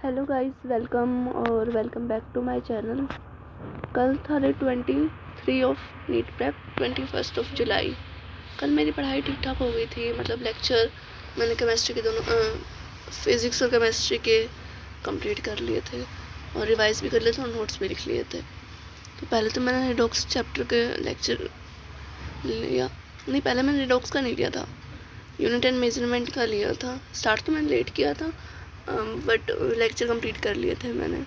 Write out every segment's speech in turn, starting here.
Hello guys, welcome back to my channel. कल था day 23 of NEET prep, 21 of July. कल मेरी पढ़ाई ठीक ठाक हो गई थी। मतलब लेक्चर मैंने केमिस्ट्री के दोनों फिज़िक्स और केमिस्ट्री के कंप्लीट कर लिए थे और रिवाइज भी कर लिए थे और नोट्स भी लिख लिए थे। तो पहले तो मैंने रिडॉक्स चैप्टर के लेक्चर लिया। नहीं, पहले मैंने रिडॉक्स का नहीं लिया था, यूनिट एंड मेजरमेंट का लिया था। स्टार्ट तो मैंने लेट किया था बट लेक्चर कंप्लीट कर लिए थे मैंने।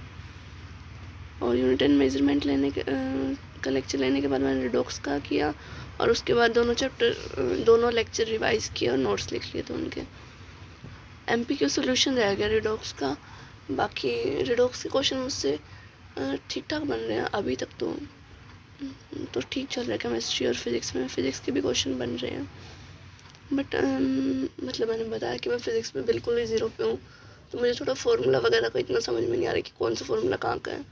और यूनिट एंड मेजरमेंट का लेक्चर लेने के बाद मैंने रिडॉक्स का किया और उसके बाद दोनों लेक्चर रिवाइज किए और नोट्स लिख लिए थे उनके। एमपीक्यू सॉल्यूशन रह गया रिडॉक्स का। बाकी रिडॉक्स के क्वेश्चन मुझसे ठीक ठाक बन रहे हैं अभी तक। तो ठीक चल रहा है। केमिस्ट्री और फिज़िक्स के भी क्वेश्चन बन रहे हैं बट मतलब मैंने बताया कि मैं फ़िज़िक्स में बिल्कुल ही ज़ीरो पे हूँ। तो मुझे थोड़ा फार्मूला वगैरह का इतना समझ में नहीं आ रहा कि कौन सा फार्मूला कहाँ का है।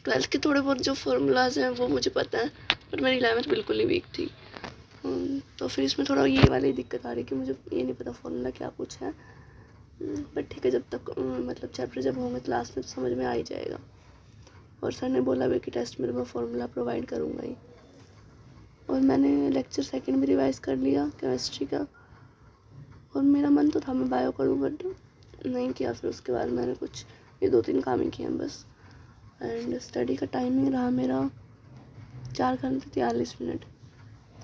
12th के थोड़े बहुत जो फार्मूलाज हैं वो मुझे पता है बट मेरी 11th बिल्कुल ही वीक थी। तो फिर इसमें थोड़ा ये वाली दिक्कत आ रही कि मुझे ये नहीं पता फार्मूला क्या कुछ है। बट ठीक है, जब तक मतलब चैप्टर जब होंगे क्लास में तो समझ में आ ही जाएगा। और सर ने बोला भी कि टेस्ट में मैं फार्मूला प्रोवाइड करूँगा ही। और मैंने लेक्चर सेकंड भी रिवाइज़ कर लिया केमिस्ट्री का। और मेरा मन तो था मैं बायो करूँ बट नहीं किया। फिर उसके बाद मैंने कुछ ये 2-3 काम ही किए हैं बस। एंड स्टडी का टाइमिंग रहा मेरा 4 घंटे 43 मिनट,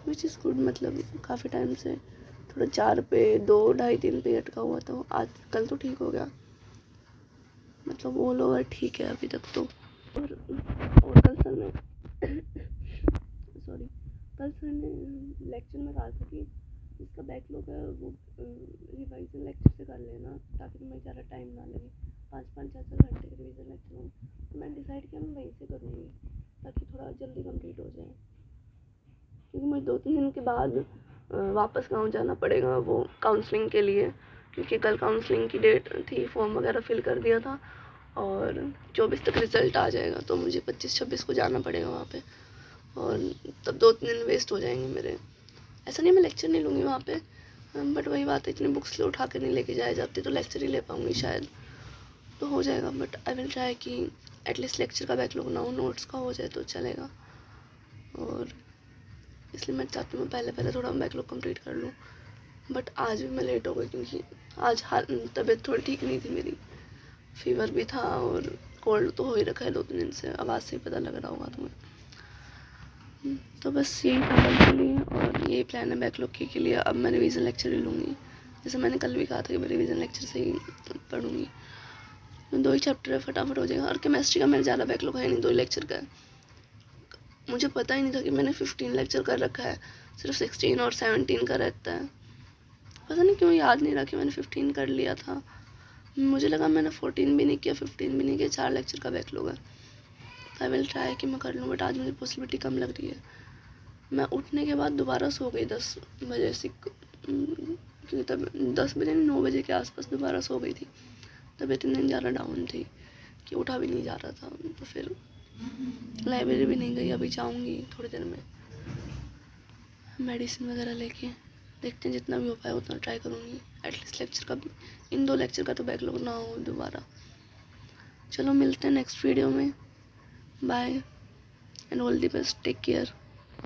विच इज़ गुड। मतलब काफ़ी टाइम से थोड़ा 4 पे 2-2.5-3 पे अटका हुआ था। आज कल तो ठीक हो गया, मतलब ऑल ओवर ठीक है अभी तक तो। और कल सर ने कल सर ने लेक्चर में कहा था कि जिसका बैकलॉग है वो रिवाइजन लेक्चर से कर लेना ताकि तुम्हें ज़्यादा टाइम ना लगे। 5-5 4-4 घंटे के रिवीजन लेक्चर हों। तो मैंने डिसाइड किया मैं वहीं से करूँगी ताकि थोड़ा जल्दी कंप्लीट हो जाए, क्योंकि मुझे 2-3 दिन के बाद वापस गांव जाना पड़ेगा वो काउंसलिंग के लिए। क्योंकि कल काउंसलिंग की डेट थी, फॉर्म वगैरह फिल कर दिया था और 24 तक रिज़ल्ट आ जाएगा। तो मुझे 25-26 को जाना पड़ेगा वहाँ पे और तब 2-3 दिन वेस्ट हो जाएंगे मेरे। ऐसा नहीं मैं लेक्चर नहीं लूँगी वहाँ पे, बट वही बात है इतनी बुक्स ले उठा के नहीं लेके जाए जाती तो लेक्चर ही ले पाऊँगी शायद। तो हो जाएगा बट आई विल ट्राई कि एटलीस्ट लेक्चर का बैकलॉग ना हो, नोट्स का हो जाए तो चलेगा। और इसलिए मैं चाहती हूँ पहले थोड़ा बैकलॉग कंप्लीट कर लूँ। बट आज भी मैं लेट हो गई क्योंकि आज तबीयत थोड़ी ठीक नहीं थी मेरी। फीवर भी था और कोल्ड तो हो ही रखा है 2-3 दिन से, आवाज़ से ही पता लग रहा होगा तुम्हें। तो बस यही था कल के लिए और यही प्लान है बैकलॉग के लिए। अब मैं रिवीजन लेक्चर ही लूँगी, जैसे मैंने कल भी कहा था कि मैं रिवीजन लेक्चर से ही पढ़ूँगी। 2 ही चैप्टर है, फटाफट हो जाएगा। और केमिस्ट्री का मेरा ज़्यादा बैकलॉग है नहीं, 2 ही लेक्चर का है। मुझे पता ही नहीं था कि मैंने 15 लेक्चर कर रखा है, सिर्फ 16 और 17 का रहता है। पता नहीं क्यों याद नहीं रहा कि मैंने 15 कर लिया था। मुझे लगा मैंने 14 भी नहीं किया, 15 भी नहीं किया। 4 लेक्चर का बैकलॉग है। आई विल ट्राई कि मैं कर लूँ बट आज मुझे पॉसिबिलिटी कम लग रही है। मैं उठने के बाद दोबारा सो गई 10 बजे से, क्योंकि तब 10 बजे नहीं 9 बजे के आसपास दोबारा सो गई थी। तबीयत इतनी ज़्यादा डाउन थी कि उठा भी नहीं जा रहा था। तो फिर लाइब्रेरी भी नहीं गई, अभी जाऊँगी थोड़ी देर में मेडिसिन वगैरह लेके। देखते हैं जितना भी हो पाए उतना ट्राई करूँगी। एटलीस्ट लेक्चर का, इन 2 लेक्चर का तो बैकलॉग ना हो दोबारा। चलो मिलते हैं नेक्स्ट वीडियो में। Bye and all the best, take care.